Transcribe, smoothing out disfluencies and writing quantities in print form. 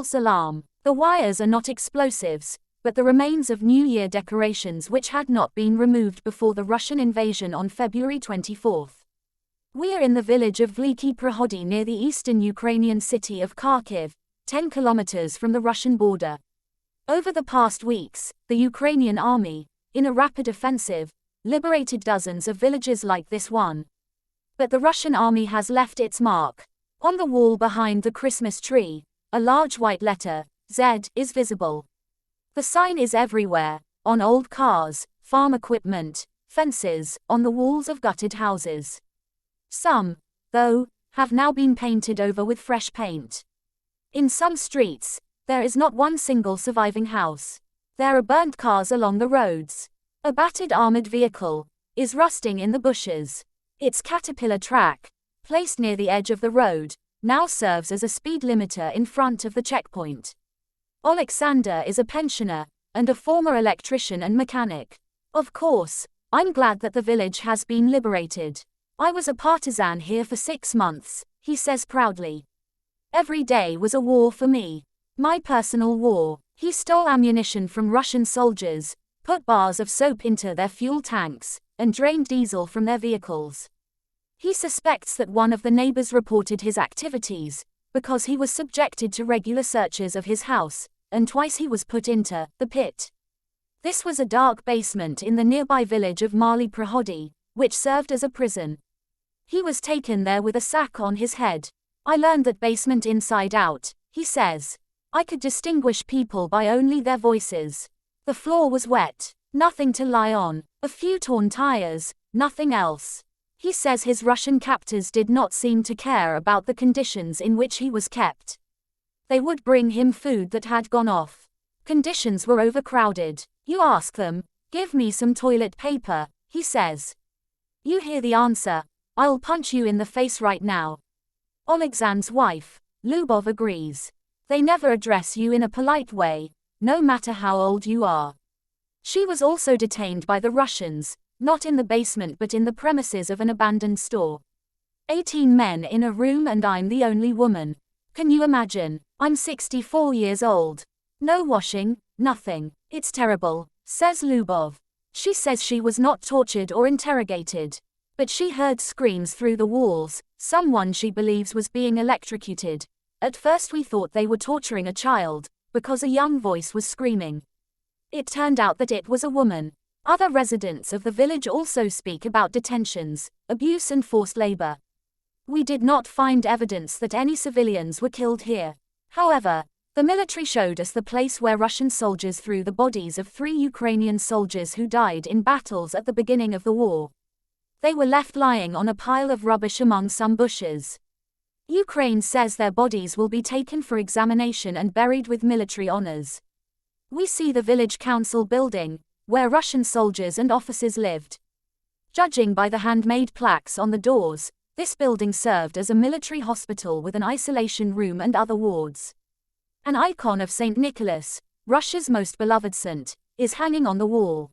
false alarm. The wires are not explosives, but the remains of New Year decorations which had not been removed before the Russian invasion on February 24. We are in the village of Veliky Prohody near the eastern Ukrainian city of Kharkiv, 10 kilometers from the Russian border. Over the past weeks, the Ukrainian army, in a rapid offensive, liberated dozens of villages like this one. But the Russian army has left its mark. On the wall behind the Christmas tree, a large white letter, Z, is visible. The sign is everywhere, on old cars, farm equipment, fences, on the walls of gutted houses. Some, though, have now been painted over with fresh paint. In some streets, there is not one single surviving house. There are burnt cars along the roads. A battered armored vehicle is rusting in the bushes. Its caterpillar track, placed near the edge of the road, now serves as a speed limiter in front of the checkpoint. Alexander is a pensioner, and a former electrician and mechanic. Of course, I'm glad that the village has been liberated. I was a partisan here for 6 months, he says proudly. Every day was a war for me. My personal war. He stole ammunition from Russian soldiers, put bars of soap into their fuel tanks, and drained diesel from their vehicles. He suspects that one of the neighbors reported his activities, because he was subjected to regular searches of his house, and twice he was put into the pit. This was a dark basement in the nearby village of Maly Prohody, which served as a prison. He was taken there with a sack on his head. I learned that basement inside out, he says. I could distinguish people by only their voices. The floor was wet, nothing to lie on, a few torn tires, nothing else. He says his Russian captors did not seem to care about the conditions in which he was kept. They would bring him food that had gone off. Conditions were overcrowded. You ask them, give me some toilet paper, he says. You hear the answer, I'll punch you in the face right now. Alexander's wife, Lubov, agrees. They never address you in a polite way, no matter how old you are. She was also detained by the Russians, not in the basement but in the premises of an abandoned store. 18 men in a room and I'm the only woman. Can you imagine? I'm 64 years old. No washing, nothing. It's terrible, says Lubov. She says she was not tortured or interrogated. But she heard screams through the walls, someone she believes was being electrocuted. At first we thought they were torturing a child, because a young voice was screaming. It turned out that it was a woman. Other residents of the village also speak about detentions, abuse and forced labor. We did not find evidence that any civilians were killed here. However, the military showed us the place where Russian soldiers threw the bodies of 3 Ukrainian soldiers who died in battles at the beginning of the war. They were left lying on a pile of rubbish among some bushes. Ukraine says their bodies will be taken for examination and buried with military honors. We see the village council building, where Russian soldiers and officers lived. Judging by the handmade plaques on the doors, this building served as a military hospital with an isolation room and other wards. An icon of St. Nicholas, Russia's most beloved saint, is hanging on the wall.